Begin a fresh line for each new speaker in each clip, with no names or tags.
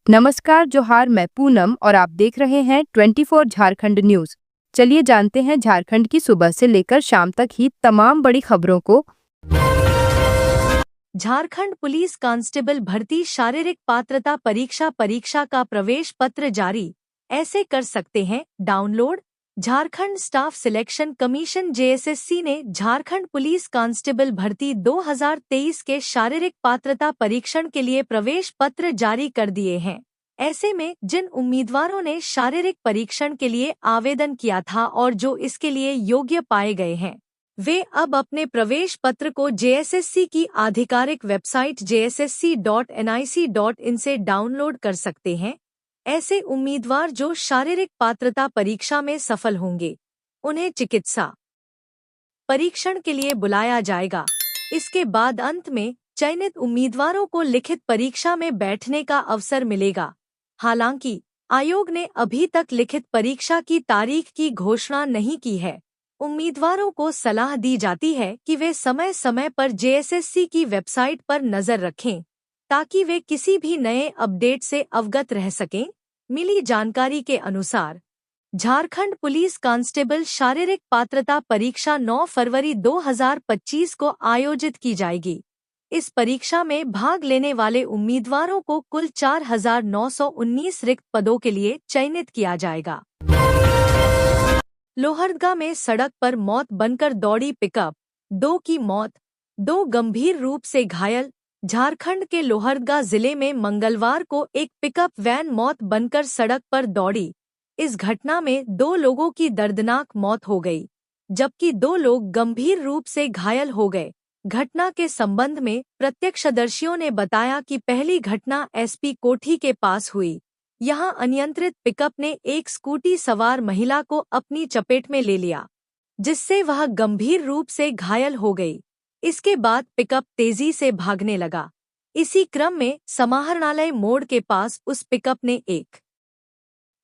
नमस्कार, जोहार। मैं पूनम और आप देख रहे हैं 24 झारखंड न्यूज। चलिए जानते हैं झारखंड की सुबह से लेकर शाम तक ही तमाम बड़ी खबरों को।
झारखंड पुलिस कांस्टेबल भर्ती शारीरिक पात्रता परीक्षा का प्रवेश पत्र जारी। ऐसे कर सकते हैं download. Jharkhand staff selection commission JSSC ने झारखंड पुलिस कांस्टेबल भर्ती 2023 के शारीरिक पात्रता परीक्षण के लिए प्रवेश पत्र जारी कर दिए हैं। ऐसे में जिन उम्मीदवारों ने शारीरिक परीक्षण के लिए आवेदन किया था और जो इसके लिए योग्य पाए गए हैं, वे अब अपने प्रवेश पत्र को जेएसएससी की आधिकारिक वेबसाइट jssc.nic.in से डाउनलोड कर सकते हैं। ऐसे उम्मीदवार जो शारीरिक पात्रता परीक्षा में सफल होंगे, उन्हें चिकित्सा परीक्षण के लिए बुलाया जाएगा। इसके बाद अंत में चयनित उम्मीदवारों को लिखित परीक्षा में बैठने का अवसर मिलेगा। हालांकि आयोग ने अभी तक लिखित परीक्षा की तारीख की घोषणा नहीं की है। उम्मीदवारों को सलाह दी जाती है कि वे समय समय पर जेएसएससी की वेबसाइट पर नजर रखें, ताकि वे किसी भी नए अपडेट से अवगत रह सकें। मिली जानकारी के अनुसार झारखंड पुलिस कांस्टेबल शारीरिक पात्रता परीक्षा 9 फरवरी 2025 को आयोजित की जाएगी। इस परीक्षा में भाग लेने वाले उम्मीदवारों को कुल 4,919 रिक्त पदों के लिए चयनित किया जाएगा। लोहरदगा में सड़क पर मौत बनकर दौड़ी पिकअप, 2 की मौत, 2 गंभीर रूप से घायल। झारखंड के लोहरदगा जिले में मंगलवार को एक पिकअप वैन मौत बनकर सड़क पर दौड़ी। इस घटना में 2 लोगों की दर्दनाक मौत हो गई, जबकि 2 लोग गंभीर रूप से घायल हो गए। घटना के संबंध में प्रत्यक्षदर्शियों ने बताया कि पहली घटना एसपी कोठी के पास हुई। यहां अनियंत्रित पिकअप ने एक स्कूटी सवार महिला को अपनी चपेट में ले लिया, जिससे वह गंभीर रूप से घायल हो गई। इसके बाद पिकअप तेजी से भागने लगा। इसी क्रम में समाहरणालय मोड़ के पास उस पिकअप ने एक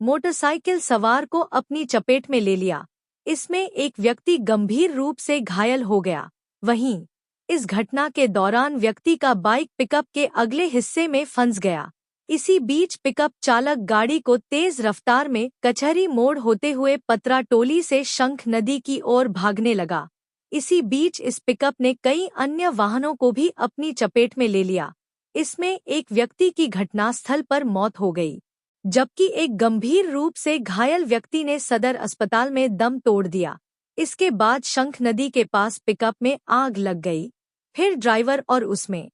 मोटरसाइकिल सवार को अपनी चपेट में ले लिया। इसमें एक व्यक्ति गंभीर रूप से घायल हो गया। वहीं इस घटना के दौरान व्यक्ति का बाइक पिकअप के अगले हिस्से में फंस गया। इसी बीच पिकअप चालक गाड़ी को तेज रफ्तार में कचहरी मोड़ होते हुए पतरा टोली से शंख नदी की ओर भागने लगा। इसी बीच इस पिकअप ने कई अन्य वाहनों को भी अपनी चपेट में ले लिया। इसमें एक व्यक्ति की घटनास्थल पर मौत हो गई, जबकि एक गंभीर रूप से घायल व्यक्ति ने सदर अस्पताल में दम तोड़ दिया। इसके बाद शंख नदी के पास पिकअप में आग लग गई। फिर ड्राइवर और उसमें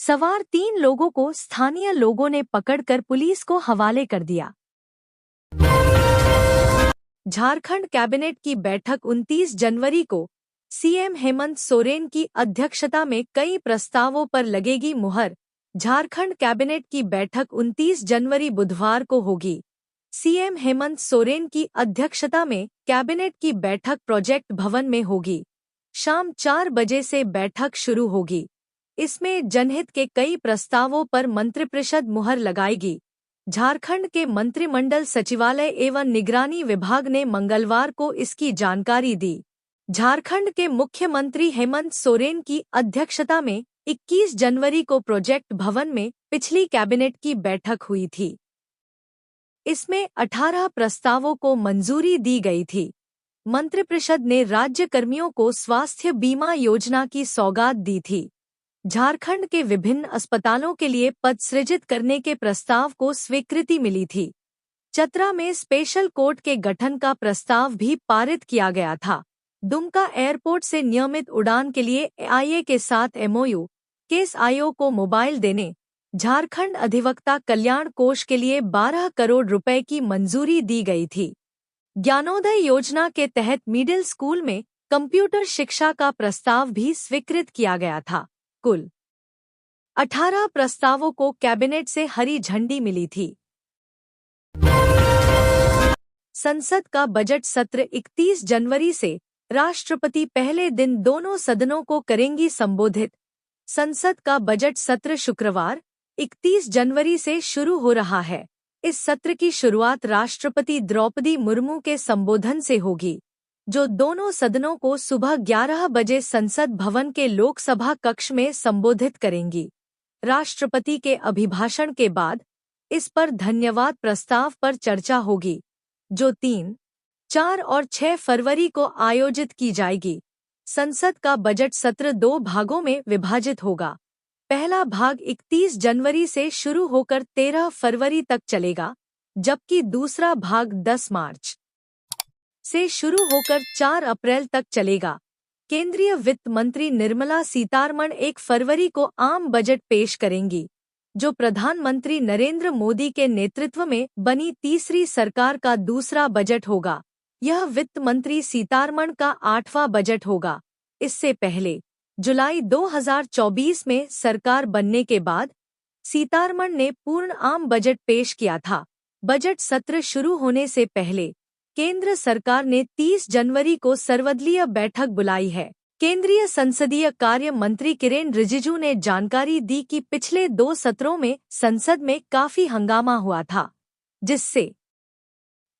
सवार 3 लोगों को स्थानीय लोगों ने पकड़कर पुलिस को हवाले कर दिया। झारखंड कैबिनेट की बैठक 29 जनवरी को सीएम हेमंत सोरेन की अध्यक्षता में कई प्रस्तावों पर लगेगी मुहर। झारखंड कैबिनेट की बैठक 29 जनवरी बुधवार को होगी। सीएम हेमंत सोरेन की अध्यक्षता में कैबिनेट की बैठक प्रोजेक्ट भवन में होगी। शाम 4 बजे से बैठक शुरू होगी। इसमें जनहित के कई प्रस्तावों पर मंत्रिपरिषद मुहर लगाएगी। झारखंड के मंत्रिमंडल सचिवालय एवं निगरानी विभाग ने मंगलवार को इसकी जानकारी दी। झारखंड के मुख्यमंत्री हेमंत सोरेन की अध्यक्षता में 21 जनवरी को प्रोजेक्ट भवन में पिछली कैबिनेट की बैठक हुई थी। इसमें 18 प्रस्तावों को मंजूरी दी गई थी। मंत्रिपरिषद ने राज्य कर्मियों को स्वास्थ्य बीमा योजना की सौगात दी थी। झारखंड के विभिन्न अस्पतालों के लिए पद सृजित करने के प्रस्ताव को स्वीकृति मिली थी। चतरा में स्पेशल कोर्ट के गठन का प्रस्ताव भी पारित किया गया था। दुमका एयरपोर्ट से नियमित उड़ान के लिए एआईए के साथ एमओयू, केस आईओ को मोबाइल देने, झारखंड अधिवक्ता कल्याण कोष के लिए 12 करोड़ रुपए की मंजूरी दी गई थी। ज्ञानोदय योजना के तहत मिडिल स्कूल में कंप्यूटर शिक्षा का प्रस्ताव भी स्वीकृत किया गया था। कुल 18 प्रस्तावों को कैबिनेट से हरी झंडी मिली थी। संसद का बजट सत्र 31 जनवरी से राष्ट्रपति पहले दिन दोनों सदनों को करेंगी संबोधित। संसद का बजट सत्र शुक्रवार 31 जनवरी से शुरू हो रहा है। इस सत्र की शुरुआत राष्ट्रपति द्रौपदी मुर्मू के संबोधन से होगी, जो दोनों सदनों को सुबह 11 बजे संसद भवन के लोकसभा कक्ष में संबोधित करेंगी। राष्ट्रपति के अभिभाषण के बाद इस पर धन्यवाद प्रस्ताव पर चर्चा होगी, जो 3, 4 और 6 फरवरी को आयोजित की जाएगी। संसद का बजट सत्र 2 भागों में विभाजित होगा। पहला भाग 31 जनवरी से शुरू होकर 13 फरवरी तक चलेगा, जबकि दूसरा भाग 10 मार्च से शुरू होकर 4 अप्रैल तक चलेगा। केंद्रीय वित्त मंत्री निर्मला सीतारमण 1 फरवरी को आम बजट पेश करेंगी, जो प्रधानमंत्री नरेंद्र मोदी के नेतृत्व में बनी तीसरी सरकार का दूसरा बजट होगा। यह वित्त मंत्री सीतारमण का 8वां बजट होगा। इससे पहले जुलाई 2024 में सरकार बनने के बाद सीतारमण ने पूर्ण आम बजट पेश किया था। बजट सत्र शुरू होने से पहले केंद्र सरकार ने 30 जनवरी को सर्वदलीय बैठक बुलाई है। केंद्रीय संसदीय कार्य मंत्री किरेन रिजिजू ने जानकारी दी कि पिछले 2 सत्रों में संसद में काफी हंगामा हुआ था, जिससे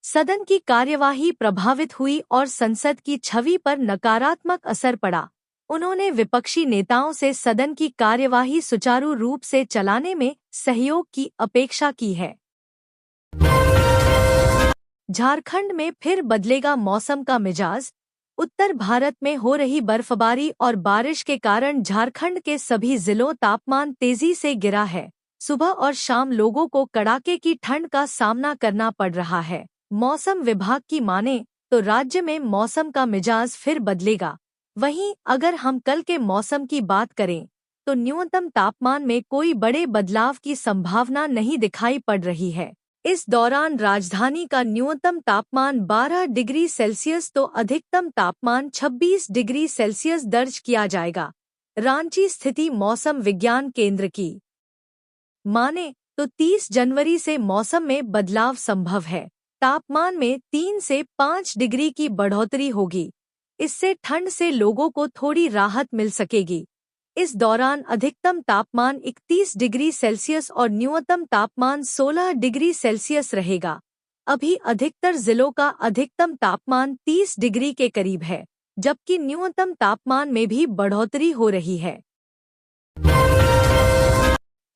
सदन की कार्यवाही प्रभावित हुई और संसद की छवि पर नकारात्मक असर पड़ा। उन्होंने विपक्षी नेताओं से सदन की कार्यवाही सुचारू रूप से चलाने में सहयोग की अपेक्षा की है। झारखंड में फिर बदलेगा मौसम का मिजाज। उत्तर भारत में हो रही बर्फबारी और बारिश के कारण झारखंड के सभी जिलों तापमान तेजी से गिरा है। सुबह और शाम लोगों को कड़ाके की ठंड का सामना करना पड़ रहा है। मौसम विभाग की माने तो राज्य में मौसम का मिजाज फिर बदलेगा। वहीं अगर हम कल के मौसम की बात करें तो न्यूनतम तापमान में कोई बड़े बदलाव की संभावना नहीं दिखाई पड़ रही है। इस दौरान राजधानी का न्यूनतम तापमान 12 डिग्री सेल्सियस तो अधिकतम तापमान 26 डिग्री सेल्सियस दर्ज किया जाएगा। रांची स्थिति मौसम विज्ञान केंद्र की माने तो 30 जनवरी से मौसम में बदलाव संभव है। तापमान में 3 से 5 डिग्री की बढ़ोतरी होगी। इससे ठंड से लोगों को थोड़ी राहत मिल सकेगी। इस दौरान अधिकतम तापमान 31 डिग्री सेल्सियस और न्यूनतम तापमान 16 डिग्री सेल्सियस रहेगा। अभी अधिकतर जिलों का अधिकतम तापमान 30 डिग्री के करीब है, जबकि न्यूनतम तापमान में भी बढ़ोतरी हो रही है।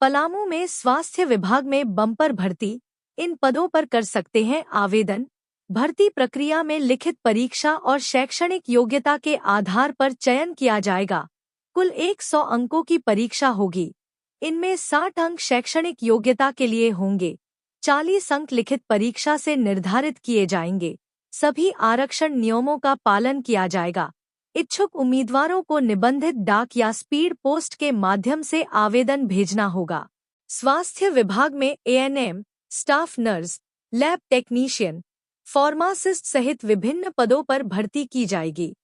पलामू में स्वास्थ्य विभाग में बम्पर भर्ती, इन पदों पर कर सकते हैं आवेदन। भर्ती प्रक्रिया में लिखित परीक्षा और शैक्षणिक योग्यता के आधार पर चयन किया जाएगा। कुल 100 अंकों की परीक्षा होगी। इनमें 60 अंक शैक्षणिक योग्यता के लिए होंगे। 40 अंक लिखित परीक्षा से निर्धारित किए जाएंगे। सभी आरक्षण नियमों का पालन किया जाएगा। इच्छुक उम्मीदवारों को निबंधित डाक या स्पीड पोस्ट के माध्यम से आवेदन भेजना होगा। स्वास्थ्य विभाग में ANM, staff nurse, lab technician, pharmacist सहित विभिन्न पदों पर भर्ती की जाएगी।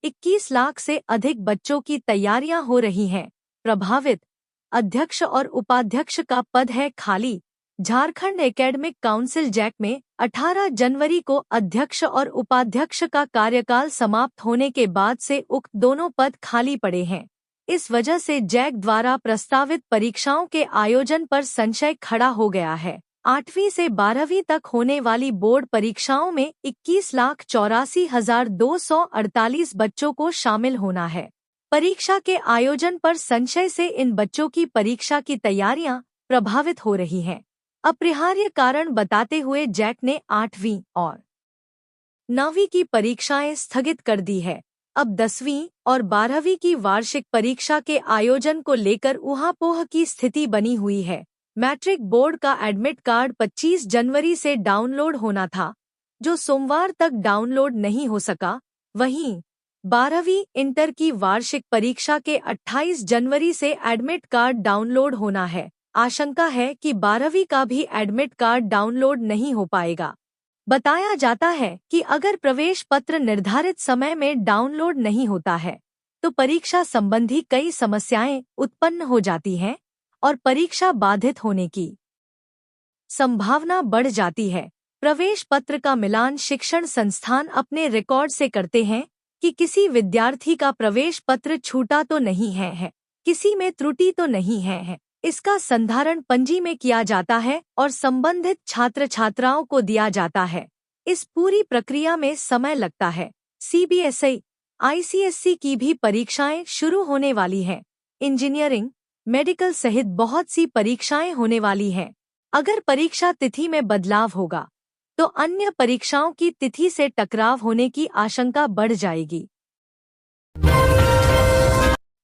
21 लाख से अधिक बच्चों की तैयारियां हो रही हैं। प्रभावित अध्यक्ष और उपाध्यक्ष का पद है खाली। झारखंड एकेडमिक काउंसिल जैक में 18 जनवरी को अध्यक्ष और उपाध्यक्ष का कार्यकाल समाप्त होने के बाद से उक्त दोनों पद खाली पड़े हैं। इस वजह से जैक द्वारा प्रस्तावित परीक्षाओं के आयोजन पर संशय खड़ा हो गया है। 8वीं से 12वीं तक होने वाली बोर्ड परीक्षाओं में 21,84,248 बच्चों को शामिल होना है। परीक्षा के आयोजन पर संशय से इन बच्चों की परीक्षा की तैयारियां प्रभावित हो रही हैं। अपरिहार्य कारण बताते हुए जैक ने 8वीं और 9वीं की परीक्षाएं स्थगित कर दी है। अब 10वीं और 12वीं की वार्षिक परीक्षा के आयोजन को लेकर ऊहापोह की स्थिति बनी हुई है। मैट्रिक बोर्ड का एडमिट कार्ड 25 जनवरी से डाउनलोड होना था, जो सोमवार तक डाउनलोड नहीं हो सका। वहीं 12वीं इंटर की वार्षिक परीक्षा के 28 जनवरी से एडमिट कार्ड डाउनलोड होना है। आशंका है कि 12वीं का भी एडमिट कार्ड डाउनलोड नहीं हो पाएगा। बताया जाता है कि अगर प्रवेश पत्र निर्धारित समय में डाउनलोड नहीं होता है, तो परीक्षा संबंधी कई समस्याएं उत्पन्न हो जाती हैं और परीक्षा बाधित होने की संभावना बढ़ जाती है। प्रवेश पत्र का मिलान शिक्षण संस्थान अपने रिकॉर्ड से करते हैं कि किसी विद्यार्थी का प्रवेश पत्र छूटा तो नहीं है, किसी में त्रुटि तो नहीं है। इसका संधारण पंजी में किया जाता है और संबंधित छात्र छात्राओं को दिया जाता है। इस पूरी प्रक्रिया में समय लगता है। सीबीएसई, आईसीएसई की भी परीक्षाएं शुरू होने वाली हैं। इंजीनियरिंग, मेडिकल सहित बहुत सी परीक्षाएं होने वाली हैं। अगर परीक्षा तिथि में बदलाव होगा तो अन्य परीक्षाओं की तिथि से टकराव होने की आशंका बढ़ जाएगी।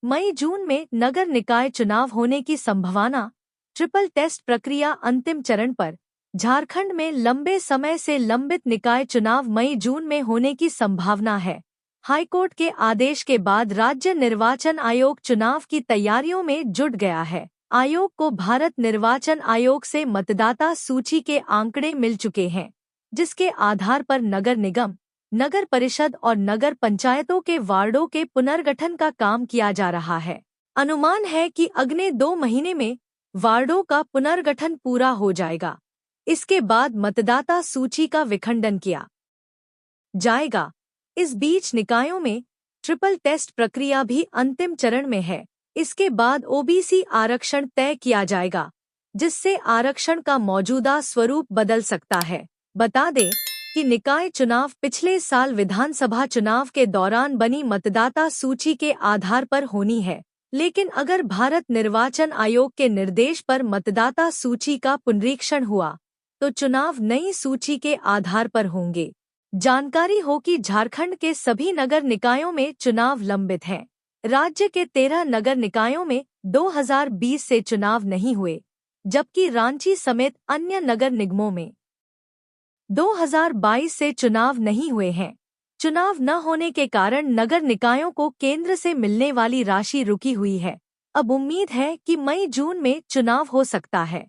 मई जून में नगर निकाय चुनाव होने की संभावना। ट्रिपल टेस्ट प्रक्रिया अंतिम चरण पर। झारखंड में लंबे समय से लंबित निकाय चुनाव मई जून में होने की संभावना है। हाईकोर्ट के आदेश के बाद राज्य निर्वाचन आयोग चुनाव की तैयारियों में जुट गया है। आयोग को भारत निर्वाचन आयोग से मतदाता सूची के आंकड़े मिल चुके हैं, जिसके आधार पर नगर निगम, नगर परिषद और नगर पंचायतों के वार्डों के पुनर्गठन का काम किया जा रहा है। अनुमान है कि अगले 2 महीने में वार्डों का पुनर्गठन पूरा हो जाएगा। इसके बाद मतदाता सूची का विखंडन किया जाएगा। इस बीच निकायों में ट्रिपल टेस्ट प्रक्रिया भी अंतिम चरण में है। इसके बाद ओबीसी आरक्षण तय किया जाएगा, जिससे आरक्षण का मौजूदा स्वरूप बदल सकता है। बता दें कि निकाय चुनाव पिछले साल विधानसभा चुनाव के दौरान बनी मतदाता सूची के आधार पर होनी है, लेकिन अगर भारत निर्वाचन आयोग के निर्देश पर मतदाता सूची का पुनरीक्षण हुआ तो चुनाव नई सूची के आधार पर होंगे। जानकारी हो कि झारखंड के सभी नगर निकायों में चुनाव लंबित हैं। राज्य के 13 नगर निकायों में 2020 से चुनाव नहीं हुए, जबकि रांची समेत अन्य नगर निगमों में 2022 से चुनाव नहीं हुए हैं। चुनाव न होने के कारण नगर निकायों को केंद्र से मिलने वाली राशि रुकी हुई है। अब उम्मीद है कि मई जून में चुनाव हो सकता है।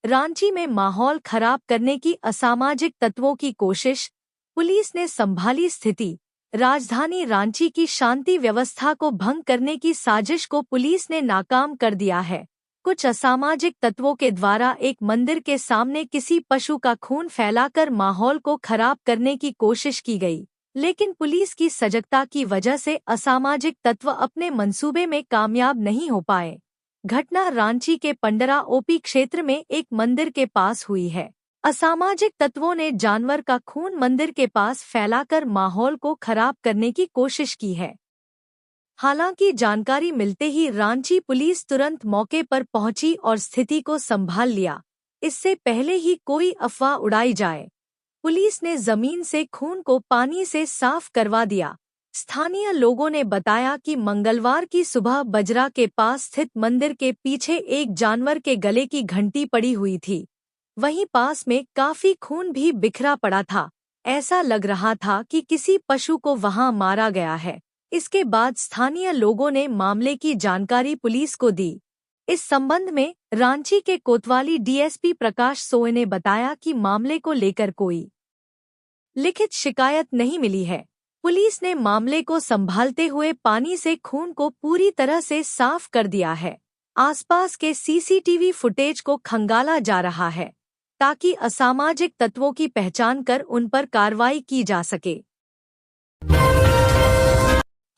रांची में माहौल खराब करने की असामाजिक तत्वों की कोशिश, पुलिस ने संभाली स्थिति। राजधानी रांची की शांति व्यवस्था को भंग करने की साजिश को पुलिस ने नाकाम कर दिया है। कुछ असामाजिक तत्वों के द्वारा एक मंदिर के सामने किसी पशु का खून फैलाकर माहौल को खराब करने की कोशिश की गई, लेकिन पुलिस की सजगता की वजह से असामाजिक तत्व अपने मंसूबे में कामयाब नहीं हो पाए। घटना रांची के पंडरा ओपी क्षेत्र में एक मंदिर के पास हुई है। असामाजिक तत्वों ने जानवर का खून मंदिर के पास फैलाकर माहौल को खराब करने की कोशिश की है। हालांकि जानकारी मिलते ही रांची पुलिस तुरंत मौके पर पहुंची और स्थिति को संभाल लिया। इससे पहले ही कोई अफवाह उड़ाई जाए, पुलिस ने जमीन से खून को पानी से साफ करवा दिया। स्थानीय लोगों ने बताया कि मंगलवार की सुबह बजरा के पास स्थित मंदिर के पीछे एक जानवर के गले की घंटी पड़ी हुई थी। वहीं पास में काफी खून भी बिखरा पड़ा था। ऐसा लग रहा था कि किसी पशु को वहां मारा गया है। इसके बाद स्थानीय लोगों ने मामले की जानकारी पुलिस को दी। इस संबंध में रांची के कोतवाली डीएसपी प्रकाश सोय ने बताया कि मामले को लेकर कोई लिखित शिकायत नहीं मिली है। पुलिस ने मामले को संभालते हुए पानी से खून को पूरी तरह से साफ कर दिया है। आसपास के सीसीटीवी फुटेज को खंगाला जा रहा है ताकि असामाजिक तत्वों की पहचान कर उन पर कार्रवाई की जा सके।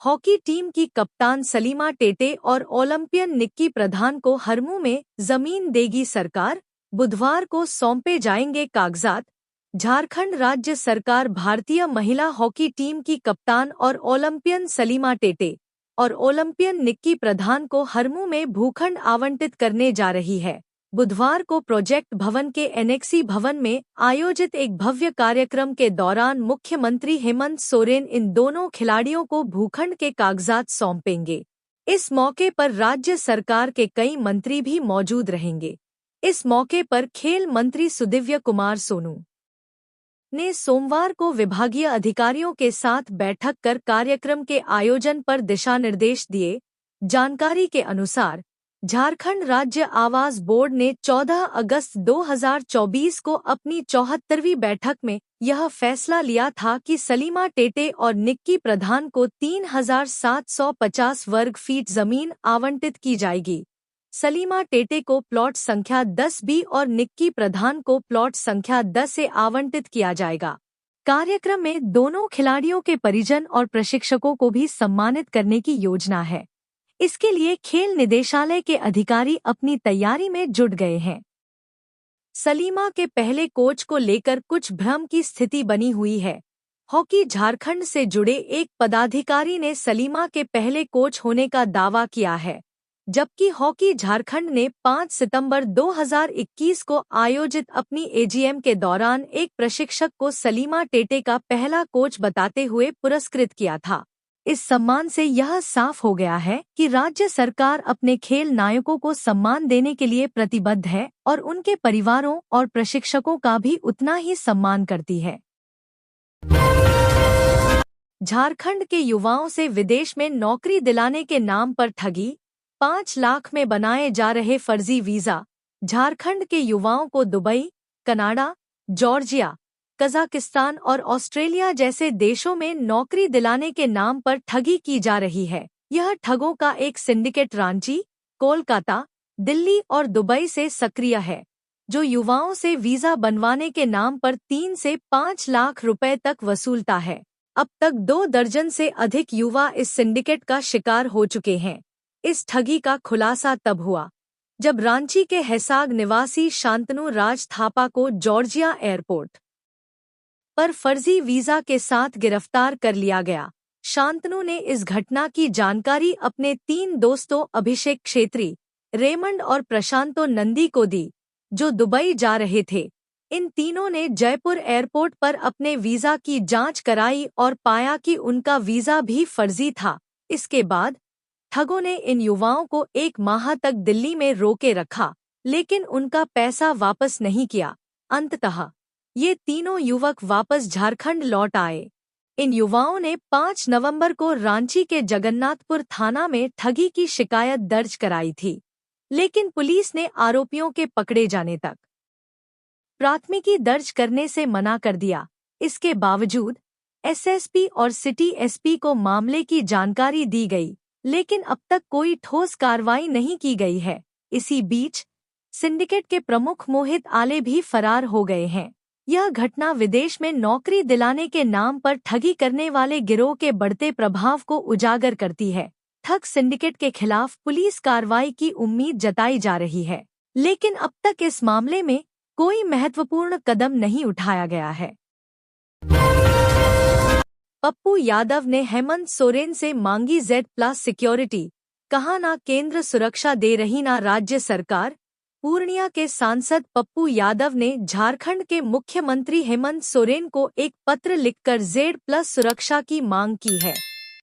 हॉकी टीम की कप्तान सलीमा टेटे और ओलंपियन निक्की प्रधान को हरमू में जमीन देगी सरकार, बुधवार को सौंपे जाएंगे कागजात। झारखंड राज्य सरकार भारतीय महिला हॉकी टीम की कप्तान और ओलंपियन सलीमा टेटे और ओलंपियन निक्की प्रधान को हरमू में भूखंड आवंटित करने जा रही है। बुधवार को प्रोजेक्ट भवन के एनेक्सी भवन में आयोजित एक भव्य कार्यक्रम के दौरान मुख्यमंत्री हेमंत सोरेन इन दोनों खिलाड़ियों को भूखंड के कागजात सौंपेंगे। इस मौके पर राज्य सरकार के कई मंत्री भी मौजूद रहेंगे। इस मौके पर खेल मंत्री सुदिव्य कुमार सोनू ने सोमवार को विभागीय अधिकारियों के साथ बैठक कर कार्यक्रम के आयोजन पर दिशा निर्देश दिए। जानकारी के अनुसार झारखंड राज्य आवास बोर्ड ने 14 अगस्त 2024 को अपनी 74वीं बैठक में यह फैसला लिया था कि सलीमा टेटे और निक्की प्रधान को 3750 वर्ग फीट जमीन आवंटित की जाएगी। सलीमा टेटे को प्लॉट संख्या 10B और निक्की प्रधान को प्लॉट संख्या 10 से आवंटित किया जाएगा। कार्यक्रम में दोनों खिलाड़ियों के परिजन और प्रशिक्षकों को भी सम्मानित करने की योजना है। इसके लिए खेल निदेशालय के अधिकारी अपनी तैयारी में जुट गए हैं। सलीमा के पहले कोच को लेकर कुछ भ्रम की स्थिति बनी हुई है। हॉकी झारखंड से जुड़े एक पदाधिकारी ने सलीमा के पहले कोच होने का दावा किया है, जबकि हॉकी झारखंड ने 5 सितंबर 2021 को आयोजित अपनी एजीएम के दौरान एक प्रशिक्षक को सलीमा टेटे का पहला कोच बताते हुए पुरस्कृत किया था। इस सम्मान से यह साफ हो गया है कि राज्य सरकार अपने खेल नायकों को सम्मान देने के लिए प्रतिबद्ध है और उनके परिवारों और प्रशिक्षकों का भी उतना ही सम्मान करती है। झारखंड के युवाओं से विदेश में नौकरी दिलाने के नाम पर ठगी, 5 लाख में बनाए जा रहे फर्जी वीजा। झारखंड के युवाओं को दुबई, कनाडा, जॉर्जिया, कजाकिस्तान और ऑस्ट्रेलिया जैसे देशों में नौकरी दिलाने के नाम पर ठगी की जा रही है। यह ठगों का एक सिंडिकेट रांची, कोलकाता, दिल्ली और दुबई से सक्रिय है, जो युवाओं से वीजा बनवाने के नाम पर 3 से 5 लाख रुपए तक वसूलता है। अब तक 2 दर्जन से अधिक युवा इस सिंडिकेट का शिकार हो चुके हैं। इस ठगी का खुलासा तब हुआ जब रांची के हैसाग निवासी शांतनु राज थापा को जॉर्जिया एयरपोर्ट पर फर्जी वीजा के साथ गिरफ्तार कर लिया गया। शांतनु ने इस घटना की जानकारी अपने 3 दोस्तों अभिषेक क्षेत्री, रेमंड और प्रशांतो नंदी को दी, जो दुबई जा रहे थे। इन तीनों ने जयपुर एयरपोर्ट पर अपने वीजा की जांच कराई और पाया कि उनका वीजा भी फर्जी था। इसके बाद ठगों ने इन युवाओं को 1 माह तक दिल्ली में रोके रखा, लेकिन उनका पैसा वापस नहीं किया। अंततः ये तीनों युवक वापस झारखंड लौट आए। इन युवाओं ने 5 नवंबर को रांची के जगन्नाथपुर थाना में ठगी की शिकायत दर्ज कराई थी, लेकिन पुलिस ने आरोपियों के पकड़े जाने तक प्राथमिकी दर्ज करने से मना कर दिया। इसके बावजूद एसएसपी और सिटी एसपी को मामले की जानकारी दी गई, लेकिन अब तक कोई ठोस कार्रवाई नहीं की गई है। इसी बीच सिंडिकेट के प्रमुख मोहित आले भी फरार हो गए हैं। यह घटना विदेश में नौकरी दिलाने के नाम पर ठगी करने वाले गिरोह के बढ़ते प्रभाव को उजागर करती है। ठग सिंडिकेट के खिलाफ पुलिस कार्रवाई की उम्मीद जताई जा रही है, लेकिन अब तक इस मामले में कोई महत्वपूर्ण कदम नहीं उठाया गया है। पप्पू यादव ने हेमंत सोरेन से मांगी Z+ सिक्योरिटी, कहा ना केंद्र सुरक्षा दे रही ना राज्य सरकार। पूर्णिया के सांसद पप्पू यादव ने झारखंड के मुख्यमंत्री हेमंत सोरेन को एक पत्र लिखकर Z+ सुरक्षा की मांग की है।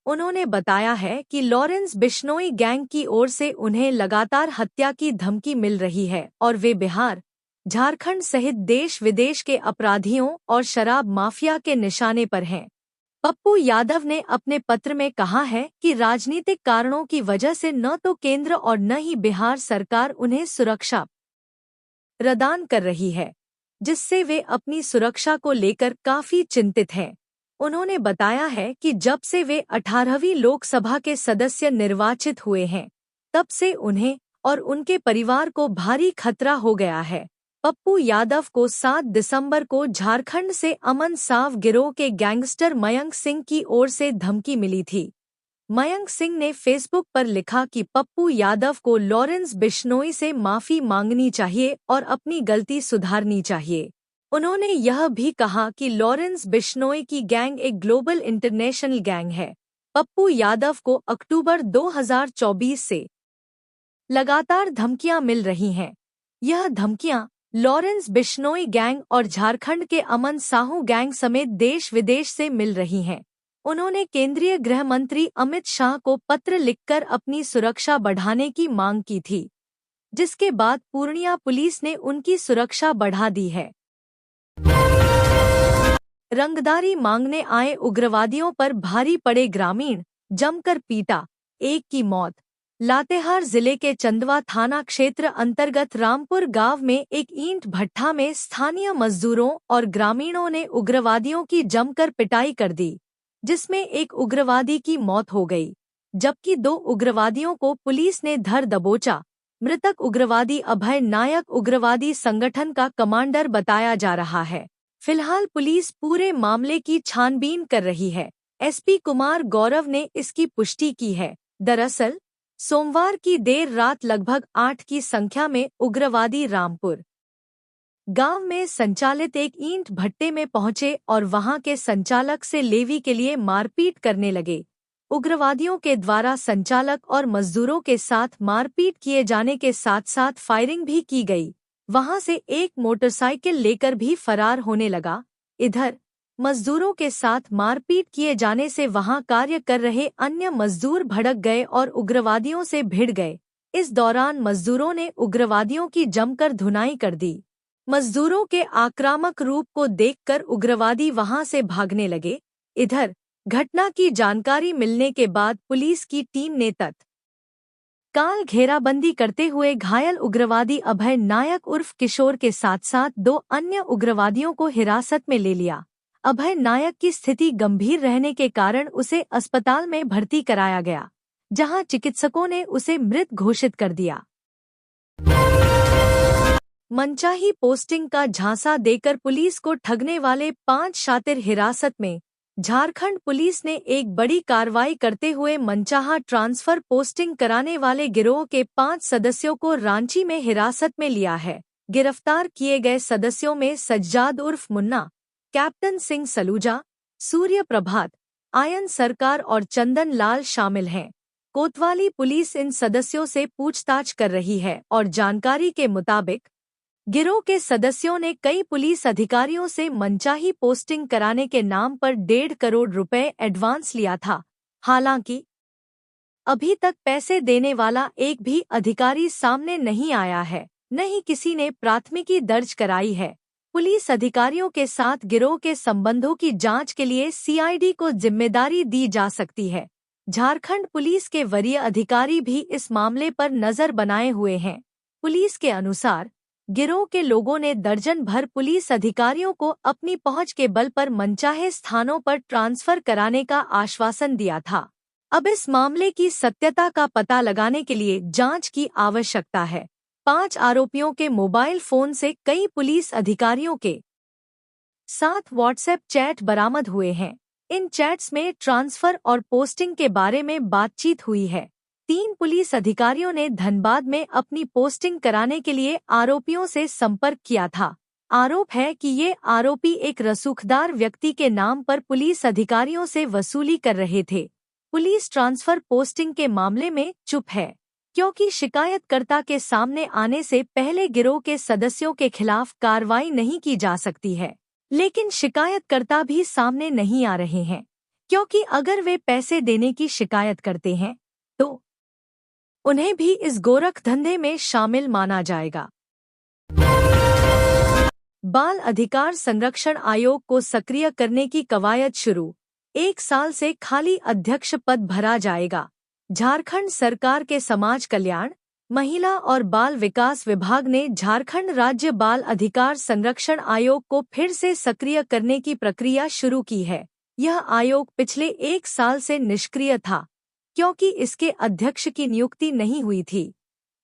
उन्होंने बताया है कि लॉरेंस बिश्नोई गैंग की ओर से उन्हें लगातार हत्या की धमकी मिल रही है और वे बिहार, झारखंड सहित देश विदेश के अपराधियों और शराब माफिया के निशाने पर हैं। पप्पू यादव ने अपने पत्र में कहा है कि राजनीतिक कारणों की वजह से न तो केंद्र और न ही बिहार सरकार उन्हें सुरक्षा प्रदान कर रही है, जिससे वे अपनी सुरक्षा को लेकर काफी चिंतित हैं। उन्होंने बताया है कि जब से वे 18वीं लोकसभा के सदस्य निर्वाचित हुए हैं, तब से उन्हें और उनके परिवार को भारी खतरा हो गया है। पप्पू यादव को 7 दिसंबर को झारखंड से अमन साव गिरोह के गैंगस्टर मयंक सिंह की ओर से धमकी मिली थी। मयंक सिंह ने फेसबुक पर लिखा कि पप्पू यादव को लॉरेंस बिश्नोई से माफी मांगनी चाहिए और अपनी गलती सुधारनी चाहिए। उन्होंने यह भी कहा कि लॉरेंस बिश्नोई की गैंग एक ग्लोबल इंटरनेशनल गैंग है। पप्पू यादव को अक्टूबर 2024 से लगातार धमकियां मिल रही हैं। यह धमकियां लॉरेंस बिश्नोई गैंग और झारखंड के अमन साहू गैंग समेत देश विदेश से मिल रही हैं। उन्होंने केंद्रीय गृह मंत्री अमित शाह को पत्र लिखकर अपनी सुरक्षा बढ़ाने की मांग की थी, जिसके बाद पूर्णिया पुलिस ने उनकी सुरक्षा बढ़ा दी है। रंगदारी मांगने आए उग्रवादियों पर भारी पड़े ग्रामीण, जमकर पीटा, एक की मौत। लातेहार जिले के चंदवा थाना क्षेत्र अंतर्गत रामपुर गांव में एक ईंट भट्ठा में स्थानीय मजदूरों और ग्रामीणों ने उग्रवादियों की जमकर पिटाई कर दी, जिसमें एक उग्रवादी की मौत हो गई, जबकि 2 उग्रवादियों को पुलिस ने धर दबोचा। मृतक उग्रवादी अभय नायक उग्रवादी संगठन का कमांडर बताया जा रहा है। फिलहाल पुलिस पूरे मामले की छानबीन कर रही है। एसपी कुमार गौरव ने इसकी पुष्टि की है। दरअसल सोमवार की देर रात लगभग 8 की संख्या में उग्रवादी रामपुर गांव में संचालित एक ईंट भट्टे में पहुंचे और वहां के संचालक से लेवी के लिए मारपीट करने लगे। उग्रवादियों के द्वारा संचालक और मजदूरों के साथ मारपीट किए जाने के साथ साथ फायरिंग भी की गई। वहां से एक मोटरसाइकिल लेकर भी फरार होने लगा। इधर मजदूरों के साथ मारपीट किए जाने से वहां कार्य कर रहे अन्य मजदूर भड़क गए और उग्रवादियों से भिड़ गए। इस दौरान मजदूरों ने उग्रवादियों की जमकर धुनाई कर दी। मजदूरों के आक्रामक रूप को देखकर उग्रवादी वहां से भागने लगे। इधर घटना की जानकारी मिलने के बाद पुलिस की टीम ने तत्काल घेराबंदी करते हुए घायल उग्रवादी अभय नायक उर्फ किशोर के साथ साथ 2 अन्य उग्रवादियों को हिरासत में ले लिया। अभय नायक की स्थिति गंभीर रहने के कारण उसे अस्पताल में भर्ती कराया गया, जहां चिकित्सकों ने उसे मृत घोषित कर दिया। मनचाही पोस्टिंग का झांसा देकर पुलिस को ठगने वाले 5 शातिर हिरासत में। झारखंड पुलिस ने एक बड़ी कार्रवाई करते हुए मनचाहा ट्रांसफर पोस्टिंग कराने वाले गिरोह के 5 सदस्यों को रांची में हिरासत में लिया है। गिरफ्तार किए गए सदस्यों में सज्जाद उर्फ मुन्ना, कैप्टन सिंह सलूजा, सूर्य प्रभात, आयन सरकार और चंदन लाल शामिल हैं। कोतवाली पुलिस इन सदस्यों से पूछताछ कर रही है और जानकारी के मुताबिक गिरोह के सदस्यों ने कई पुलिस अधिकारियों से मनचाही पोस्टिंग कराने के नाम पर 1.5 करोड़ रुपए एडवांस लिया था। हालांकि अभी तक पैसे देने वाला एक भी अधिकारी सामने नहीं आया है, न ही किसी ने प्राथमिकी दर्ज कराई है। पुलिस अधिकारियों के साथ गिरोह के संबंधों की जांच के लिए सीआईडी को जिम्मेदारी दी जा सकती है। झारखंड पुलिस के वरीय अधिकारी भी इस मामले पर नजर बनाए हुए हैं। पुलिस के अनुसार गिरोह के लोगों ने दर्जन भर पुलिस अधिकारियों को अपनी पहुंच के बल पर मनचाहे स्थानों पर ट्रांसफर कराने का आश्वासन दिया था। अब इस मामले की सत्यता का पता लगाने के लिए जांच की आवश्यकता है। 5 आरोपियों के मोबाइल फोन से कई पुलिस अधिकारियों के साथ व्हाट्सएप चैट बरामद हुए हैं। इन चैट्स में ट्रांसफर और पोस्टिंग के बारे में बातचीत हुई है। 3 पुलिस अधिकारियों ने धनबाद में अपनी पोस्टिंग कराने के लिए आरोपियों से संपर्क किया था। आरोप है कि ये आरोपी एक रसूखदार व्यक्ति के नाम पर पुलिस अधिकारियों से वसूली कर रहे थे। पुलिस ट्रांसफर पोस्टिंग के मामले में चुप है, क्योंकि शिकायतकर्ता के सामने आने से पहले गिरोह के सदस्यों के खिलाफ कार्रवाई नहीं की जा सकती है। लेकिन शिकायतकर्ता भी सामने नहीं आ रहे हैं, क्योंकि अगर वे पैसे देने की शिकायत करते हैं तो उन्हें भी इस गोरख धंधे में शामिल माना जाएगा। बाल अधिकार संरक्षण आयोग को सक्रिय करने की कवायद शुरू। 1 साल से खाली अध्यक्ष पद भरा जाएगा। झारखंड सरकार के समाज कल्याण, महिला और बाल विकास विभाग ने झारखंड राज्य बाल अधिकार संरक्षण आयोग को फिर से सक्रिय करने की प्रक्रिया शुरू की है। यह आयोग पिछले 1 साल से निष्क्रिय था, क्योंकि इसके अध्यक्ष की नियुक्ति नहीं हुई थी।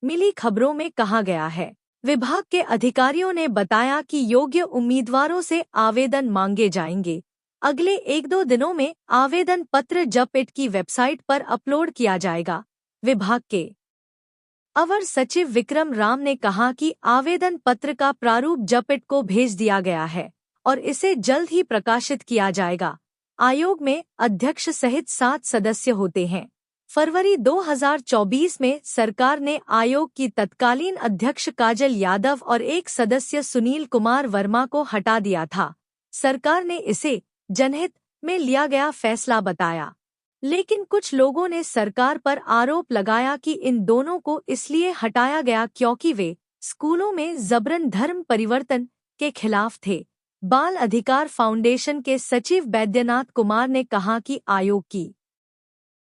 मिली खबरों में कहा गया है, विभाग के अधिकारियों ने बताया कि योग्य उम्मीदवारों से आवेदन मांगे जाएंगे। अगले 1-2 दिनों में आवेदन पत्र जपेट की वेबसाइट पर अपलोड किया जाएगा। विभाग के अवर सचिव विक्रम राम ने कहा कि आवेदन पत्र का प्रारूप जपेट को भेज दिया गया है और इसे जल्द ही प्रकाशित किया जाएगा। आयोग में अध्यक्ष सहित 7 सदस्य होते हैं। फरवरी 2024 में सरकार ने आयोग की तत्कालीन अध्यक्ष काजल यादव और एक सदस्य सुनील कुमार वर्मा को हटा दिया था। सरकार ने इसे जनहित में लिया गया फैसला बताया, लेकिन कुछ लोगों ने सरकार पर आरोप लगाया कि इन दोनों को इसलिए हटाया गया क्योंकि वे स्कूलों में जबरन धर्म परिवर्तन के खिलाफ थे। बाल अधिकार फाउंडेशन के सचिव बैद्यनाथ कुमार ने कहा कि आयोग की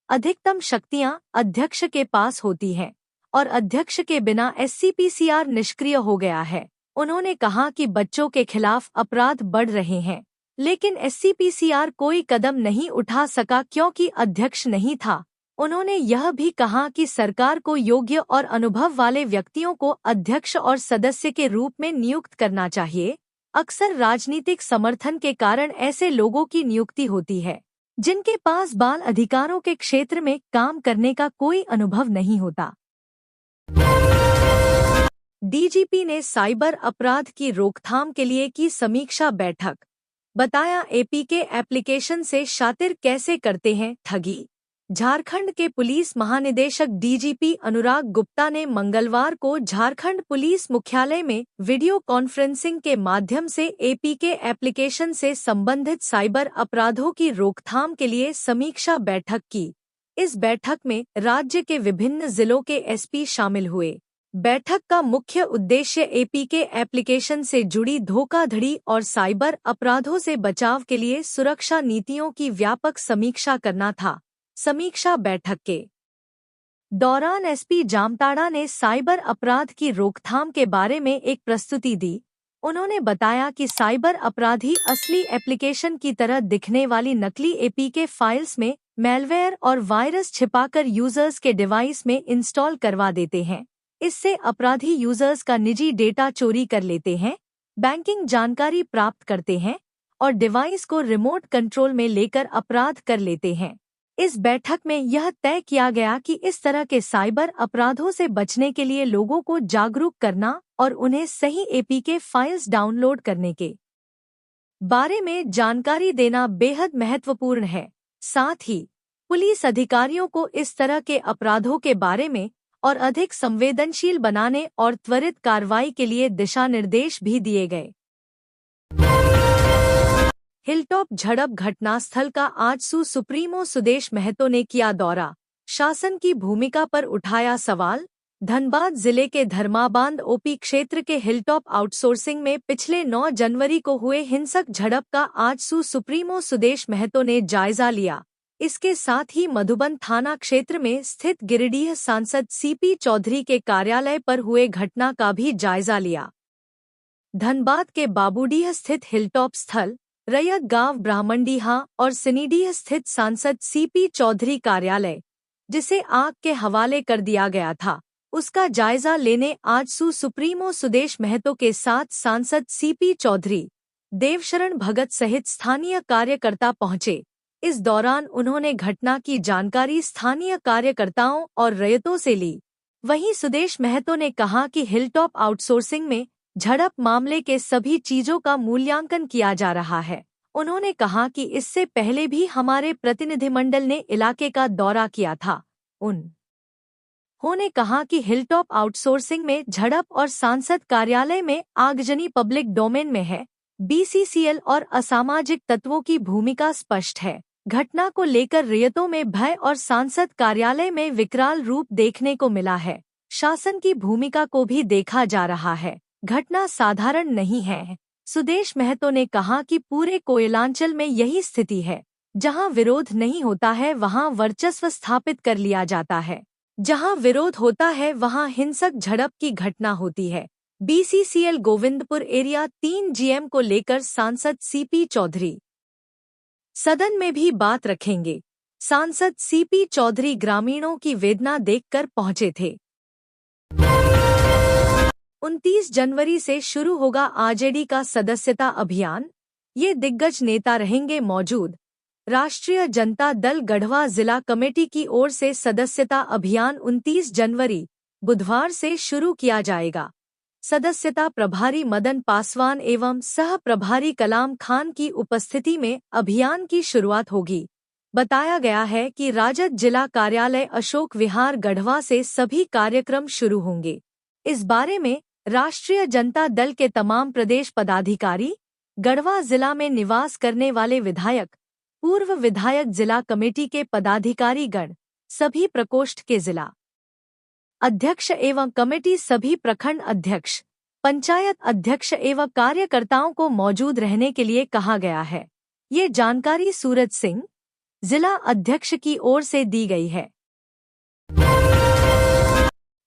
अधिकतम शक्तियां अध्यक्ष के पास होती हैं और अध्यक्ष के बिना एससीपीसीआर निष्क्रिय हो गया है। उन्होंने कहा कि बच्चों के खिलाफ अपराध बढ़ रहे हैं, लेकिन एससीपीसीआर कोई कदम नहीं उठा सका क्योंकि अध्यक्ष नहीं था। उन्होंने यह भी कहा कि सरकार को योग्य और अनुभव वाले व्यक्तियों को अध्यक्ष और सदस्य के रूप में नियुक्त करना चाहिए। अक्सर राजनीतिक समर्थन के कारण ऐसे लोगों की नियुक्ति होती है जिनके पास बाल अधिकारों के क्षेत्र में काम करने का कोई अनुभव नहीं होता। डीजीपी ने साइबर अपराध की रोकथाम के लिए की समीक्षा बैठक। बताया एपीके एप्लीकेशन से शातिर कैसे करते हैं ठगी। झारखंड के पुलिस महानिदेशक डीजीपी अनुराग गुप्ता ने मंगलवार को झारखंड पुलिस मुख्यालय में वीडियो कॉन्फ्रेंसिंग के माध्यम से एपीके एप्लीकेशन से संबंधित साइबर अपराधों की रोकथाम के लिए समीक्षा बैठक की। इस बैठक में राज्य के विभिन्न जिलों के एसपी शामिल हुए। बैठक का मुख्य उद्देश्य एपीके एप्लीकेशन से जुड़ी धोखाधड़ी और साइबर अपराधों से बचाव के लिए सुरक्षा नीतियों की व्यापक समीक्षा करना था। समीक्षा बैठक के दौरान एसपी जामताड़ा ने साइबर अपराध की रोकथाम के बारे में एक प्रस्तुति दी। उन्होंने बताया कि साइबर अपराधी असली एप्लीकेशन की तरह दिखने वाली नकली एपीके फाइल्स में मैलवेयर और वायरस छिपाकर यूजर्स के डिवाइस में इंस्टॉल करवा देते हैं। इससे अपराधी यूजर्स का निजी डेटा चोरी कर लेते हैं, बैंकिंग जानकारी प्राप्त करते हैं और डिवाइस को रिमोट कंट्रोल में लेकर अपराध कर लेते हैं। इस बैठक में यह तय किया गया कि इस तरह के साइबर अपराधों से बचने के लिए लोगों को जागरूक करना और उन्हें सही एपीके फाइल्स डाउनलोड करने के बारे में जानकारी देना बेहद महत्वपूर्ण है। साथ ही पुलिस अधिकारियों को इस तरह के अपराधों के बारे में और अधिक संवेदनशील बनाने और त्वरित कार्रवाई के लिए दिशा निर्देश भी दिए गए। हिलटॉप झड़प घटनास्थल का आज सुप्रीमो सुदेश महतो ने किया दौरा। शासन की भूमिका पर उठाया सवाल। धनबाद जिले के धर्माबांध ओपी क्षेत्र के हिलटॉप आउटसोर्सिंग में पिछले 9 जनवरी को हुए हिंसक झड़प का आज सुप्रीमो सुदेश महतो ने जायजा लिया। इसके साथ ही मधुबन थाना क्षेत्र में स्थित गिरिडीह सांसद सीपी चौधरी के कार्यालय पर हुए घटना का भी जायजा लिया। धनबाद के बाबूडीह स्थित हिलटॉप स्थल, रैयत गांव ब्राह्मणडीहा और सिनीडीह स्थित सांसद सीपी चौधरी कार्यालय, जिसे आग के हवाले कर दिया गया था, उसका जायजा लेने आज सुप्रीमो सुदेश महतो के साथ सांसद सीपी चौधरी, देवशरण भगत सहित स्थानीय कार्यकर्ता पहुंचे। इस दौरान उन्होंने घटना की जानकारी स्थानीय कार्यकर्ताओं और रैयतों से ली। वहीं सुदेश महतो ने कहा कि हिलटॉप आउटसोर्सिंग में झड़प मामले के सभी चीजों का मूल्यांकन किया जा रहा है। उन्होंने कहा कि इससे पहले भी हमारे प्रतिनिधिमंडल ने इलाके का दौरा किया था। उन्होंने कहा कि हिलटॉप आउटसोर्सिंग में झड़प और सांसद कार्यालय में आगजनी पब्लिक डोमेन में है। बीसीसीएल और असामाजिक तत्वों की भूमिका स्पष्ट है। घटना को लेकर रैयतों में भय और सांसद कार्यालय में विकराल रूप देखने को मिला है। शासन की भूमिका को भी देखा जा रहा है। घटना साधारण नहीं है। सुदेश महतो ने कहा कि पूरे कोयलांचल में यही स्थिति है। जहां विरोध नहीं होता है वहां वर्चस्व स्थापित कर लिया जाता है। जहां विरोध होता है वहां हिंसक झड़प की घटना होती है। बीसीसीएल गोविंदपुर एरिया 3 जीएम को लेकर सांसद सीपी चौधरी सदन में भी बात रखेंगे। सांसद सीपी चौधरी ग्रामीणों की वेदना देखकर पहुंचे थे। 29 जनवरी से शुरू होगा आरजेडी का सदस्यता अभियान। ये दिग्गज नेता रहेंगे मौजूद। राष्ट्रीय जनता दल गढ़वा जिला कमेटी की ओर से सदस्यता अभियान 29 जनवरी बुधवार से शुरू किया जाएगा। सदस्यता प्रभारी मदन पासवान एवं सह प्रभारी कलाम खान की उपस्थिति में अभियान की शुरुआत होगी। बताया गया है कि राजद जिला कार्यालय अशोक विहार गढ़वा से सभी कार्यक्रम शुरू होंगे। इस बारे में राष्ट्रीय जनता दल के तमाम प्रदेश पदाधिकारी, गढ़वा जिला में निवास करने वाले विधायक, पूर्व विधायक, जिला कमेटी के पदाधिकारी गण, सभी प्रकोष्ठ के जिला अध्यक्ष एवं कमेटी, सभी प्रखंड अध्यक्ष, पंचायत अध्यक्ष एवं कार्यकर्ताओं को मौजूद रहने के लिए कहा गया है। ये जानकारी सूरज सिंह, जिला अध्यक्ष की ओर से दी गई है।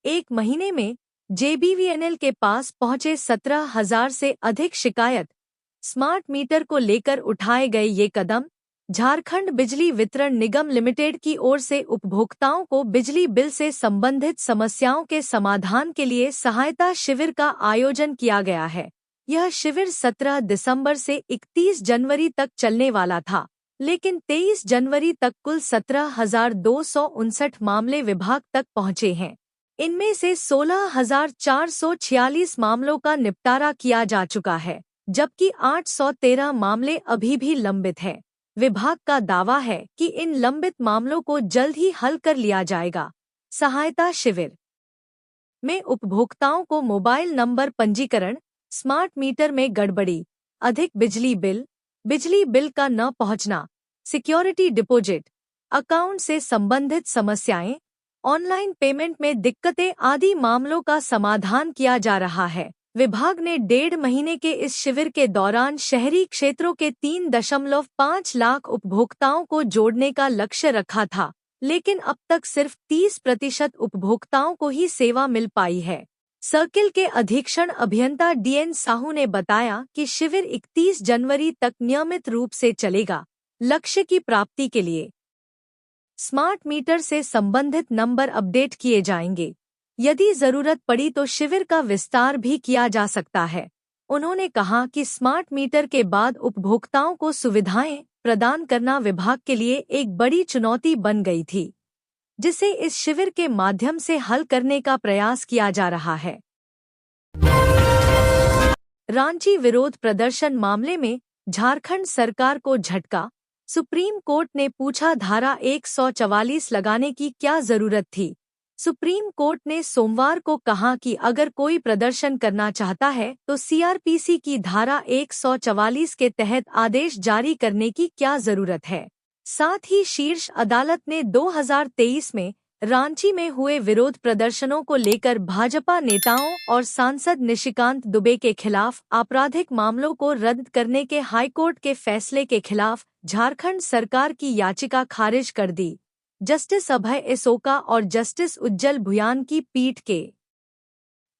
1 महीने में जेबीवीएनएल के पास पहुंचे 17,000 से अधिक शिकायत। स्मार्ट मीटर को लेकर उठाए गए ये कदम। झारखंड बिजली वितरण निगम लिमिटेड की ओर से उपभोक्ताओं को बिजली बिल से संबंधित समस्याओं के समाधान के लिए सहायता शिविर का आयोजन किया गया है। यह शिविर 17 दिसंबर से 31 जनवरी तक चलने वाला था, लेकिन 23 जनवरी तक कुल 17,259 मामले विभाग तक पहुंचे हैं। इनमें से 16,446 मामलों का निपटारा किया जा चुका है, जबकि 813 मामले अभी भी लंबित हैं। विभाग का दावा है कि इन लंबित मामलों को जल्द ही हल कर लिया जाएगा। सहायता शिविर में उपभोक्ताओं को मोबाइल नंबर पंजीकरण, स्मार्ट मीटर में गड़बड़ी, अधिक बिजली बिल का न पहुंचना, सिक्योरिटी डिपॉजिट, अकाउंट से संबंधित समस्याएं, ऑनलाइन पेमेंट में दिक्कतें आदि मामलों का समाधान किया जा रहा है। विभाग ने 1.5 महीने के इस शिविर के दौरान शहरी क्षेत्रों के 3.5 लाख उपभोक्ताओं को जोड़ने का लक्ष्य रखा था, लेकिन अब तक सिर्फ 30% उपभोक्ताओं को ही सेवा मिल पाई है। सर्किल के अधीक्षण अभियंता डीएन साहू ने बताया कि शिविर 31 जनवरी तक नियमित रूप से चलेगा। लक्ष्य की प्राप्ति के लिए स्मार्ट मीटर से संबंधित नंबर अपडेट किए जाएंगे। यदि जरूरत पड़ी तो शिविर का विस्तार भी किया जा सकता है। उन्होंने कहा कि स्मार्ट मीटर के बाद उपभोक्ताओं को सुविधाएं प्रदान करना विभाग के लिए एक बड़ी चुनौती बन गई थी, जिसे इस शिविर के माध्यम से हल करने का प्रयास किया जा रहा है। रांची विरोध प्रदर्शन मामले में झारखंड सरकार को झटका। सुप्रीम कोर्ट ने पूछा, धारा 144 लगाने की क्या जरूरत थी। सुप्रीम कोर्ट ने सोमवार को कहा कि अगर कोई प्रदर्शन करना चाहता है तो सीआरपीसी की धारा 144 के तहत आदेश जारी करने की क्या जरूरत है। साथ ही शीर्ष अदालत ने 2023 में रांची में हुए विरोध प्रदर्शनों को लेकर भाजपा नेताओं और सांसद निशिकांत दुबे के खिलाफ आपराधिक मामलों को रद्द करने के हाईकोर्ट के फैसले के खिलाफ झारखंड सरकार की याचिका खारिज कर दी। जस्टिस अभय एसोका और जस्टिस उज्जल भुयान की पीठ के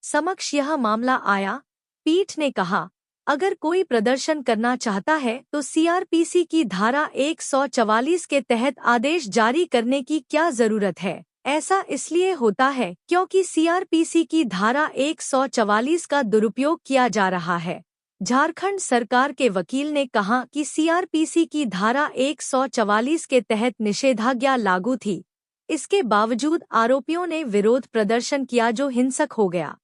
समक्ष यह मामला आया। पीठ ने कहा, अगर कोई प्रदर्शन करना चाहता है तो सीआरपीसी की धारा 144 के तहत आदेश जारी करने की क्या जरूरत है। ऐसा इसलिए होता है क्योंकि सीआरपीसी की धारा 144 का दुरुपयोग किया जा रहा है। झारखंड सरकार के वकील ने कहा कि सीआरपीसी की धारा 144 के तहत निषेधाज्ञा लागू थी। इसके बावजूद आरोपियों ने विरोध प्रदर्शन किया जो हिंसक हो गया,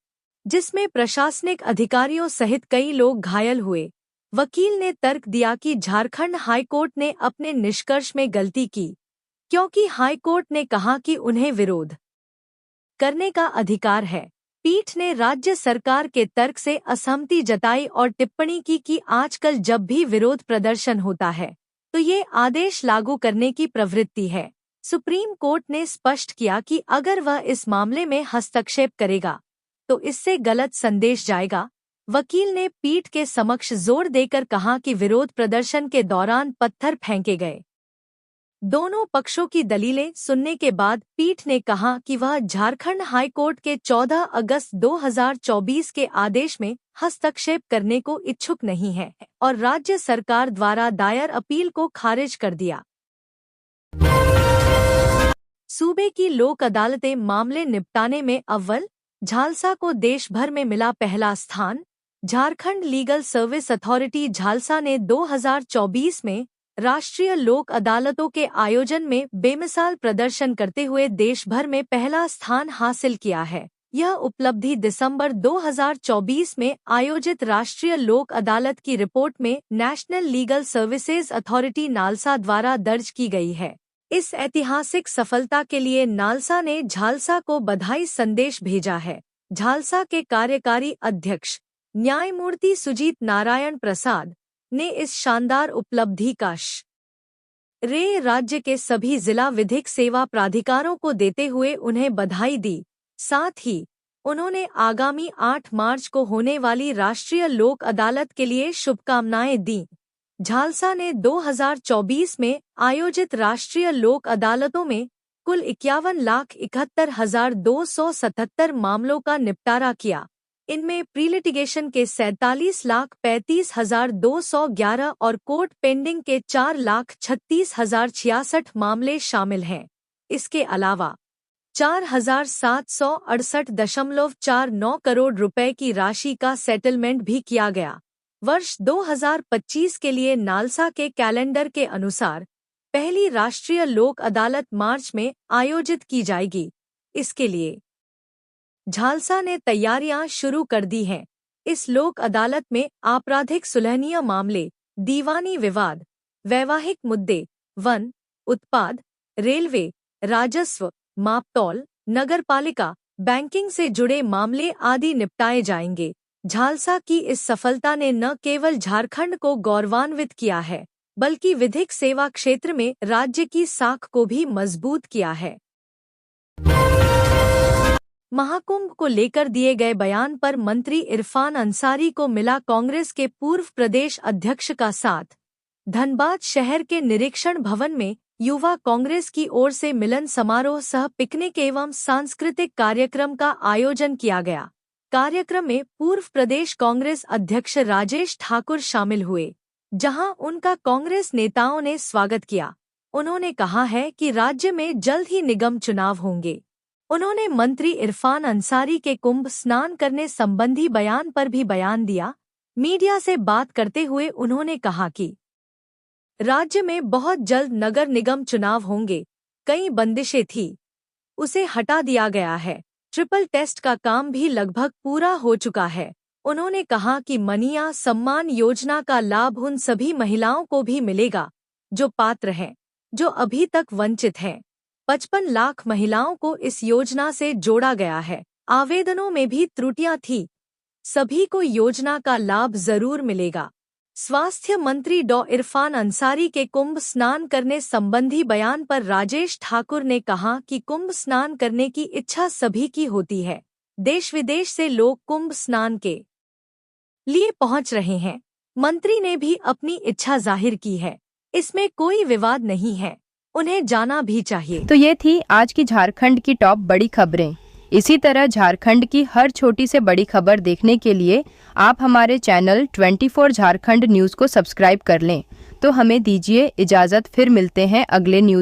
जिसमें प्रशासनिक अधिकारियों सहित कई लोग घायल हुए। वकील ने तर्क दिया कि झारखंड हाईकोर्ट ने अपने निष्कर्ष में गलती की, क्योंकि हाईकोर्ट ने कहा कि उन्हें विरोध करने का अधिकार है। पीठ ने राज्य सरकार के तर्क से असहमति जताई और टिप्पणी की कि आजकल जब भी विरोध प्रदर्शन होता है तो ये आदेश लागू करने की प्रवृत्ति है। सुप्रीम कोर्ट ने स्पष्ट किया कि अगर वह इस मामले में हस्तक्षेप करेगा तो इससे गलत संदेश जाएगा। वकील ने पीठ के समक्ष जोर देकर कहा कि विरोध प्रदर्शन के दौरान पत्थर फेंके गए। दोनों पक्षों की दलीलें सुनने के बाद पीठ ने कहा कि वह झारखंड हाईकोर्ट के 14 अगस्त 2024 के आदेश में हस्तक्षेप करने को इच्छुक नहीं है और राज्य सरकार द्वारा दायर अपील को खारिज कर दिया। सूबे की लोक अदालतें मामले निपटाने में अव्वल, झालसा को देश भर में मिला पहला स्थान। Jharkhand legal service authority Jhalsa ने 2024 में राष्ट्रीय लोक अदालतों के आयोजन में बेमिसाल प्रदर्शन करते हुए देश भर में पहला स्थान हासिल किया है। यह उपलब्धि दिसंबर 2024 में आयोजित राष्ट्रीय लोक अदालत की रिपोर्ट में national legal services authority NALSA द्वारा दर्ज की गई है। इस ऐतिहासिक सफलता के लिए नालसा ने झालसा को बधाई संदेश भेजा है। झालसा के कार्यकारी अध्यक्ष न्यायमूर्ति सुजीत नारायण प्रसाद ने इस शानदार उपलब्धि का श्रेय राज्य के सभी जिला विधिक सेवा प्राधिकारों को देते हुए उन्हें बधाई दी। साथ ही उन्होंने आगामी 8 मार्च को होने वाली राष्ट्रीय लोक अदालत के लिए शुभकामनाएं दी। झालसा ने 2024 में आयोजित राष्ट्रीय लोक अदालतों में कुल 51,71,277 मामलों का निपटारा किया। इनमें प्रीलिटिगेशन के 47,35,211 और कोर्ट पेंडिंग के 4,36,066 मामले शामिल हैं। इसके अलावा 4,768.49 करोड़ रुपए की राशि का सेटलमेंट भी किया गया। वर्ष 2025 के लिए नालसा के कैलेंडर के अनुसार पहली राष्ट्रीय लोक अदालत मार्च में आयोजित की जाएगी। इसके लिए झालसा ने तैयारियां शुरू कर दी हैं। इस लोक अदालत में आपराधिक सुलहनीय मामले, दीवानी विवाद, वैवाहिक मुद्दे, वन, उत्पाद, रेलवे, राजस्व, मापतौल, नगरपालिका, बैंकिंग से जुड़े मामले आदि निपटाए जाएंगे। झालसा की इस सफलता ने न केवल झारखंड को गौरवान्वित किया है, बल्कि विधिक सेवा क्षेत्र में राज्य की साख को भी मजबूत किया है। महाकुंभ को लेकर दिए गए बयान पर मंत्री इरफान अंसारी को मिला कांग्रेस के पूर्व प्रदेश अध्यक्ष का साथ। धनबाद शहर के निरीक्षण भवन में युवा कांग्रेस की ओर से मिलन समारोह सह पिकनिक एवं सांस्कृतिक कार्यक्रम का आयोजन किया गया। कार्यक्रम में पूर्व प्रदेश कांग्रेस अध्यक्ष राजेश ठाकुर शामिल हुए, जहां उनका कांग्रेस नेताओं ने स्वागत किया। उन्होंने कहा है कि राज्य में जल्द ही निगम चुनाव होंगे। उन्होंने मंत्री इरफान अंसारी के कुंभ स्नान करने संबंधी बयान पर भी बयान दिया। मीडिया से बात करते हुए उन्होंने कहा कि राज्य में बहुत जल्द नगर निगम चुनाव होंगे। कई बंदिशें थी, उसे हटा दिया गया है। ट्रिपल टेस्ट का काम भी लगभग पूरा हो चुका है। उन्होंने कहा कि मनिया सम्मान योजना का लाभ उन सभी महिलाओं को भी मिलेगा जो पात्र हैं, जो अभी तक वंचित हैं। 55 लाख महिलाओं को इस योजना से जोड़ा गया है। आवेदनों में भी त्रुटियां थी। सभी को योजना का लाभ जरूर मिलेगा। स्वास्थ्य मंत्री डॉ इरफान अंसारी के कुंभ स्नान करने संबंधी बयान पर राजेश ठाकुर ने कहा कि कुंभ स्नान करने की इच्छा सभी की होती है। देश विदेश से लोग कुंभ स्नान के लिए पहुंच रहे हैं। मंत्री ने भी अपनी इच्छा जाहिर की है। इसमें कोई विवाद नहीं है, उन्हें जाना भी चाहिए।
तो ये थी आज की झारखंड की टॉप बड़ी खबरें। इसी तरह झारखंड की हर छोटी से बड़ी खबर देखने के लिए आप हमारे चैनल 24 झारखंड न्यूज़ को सब्सक्राइब कर लें। तो हमें दीजिए इजाज़त, फिर मिलते हैं अगले न्यूज़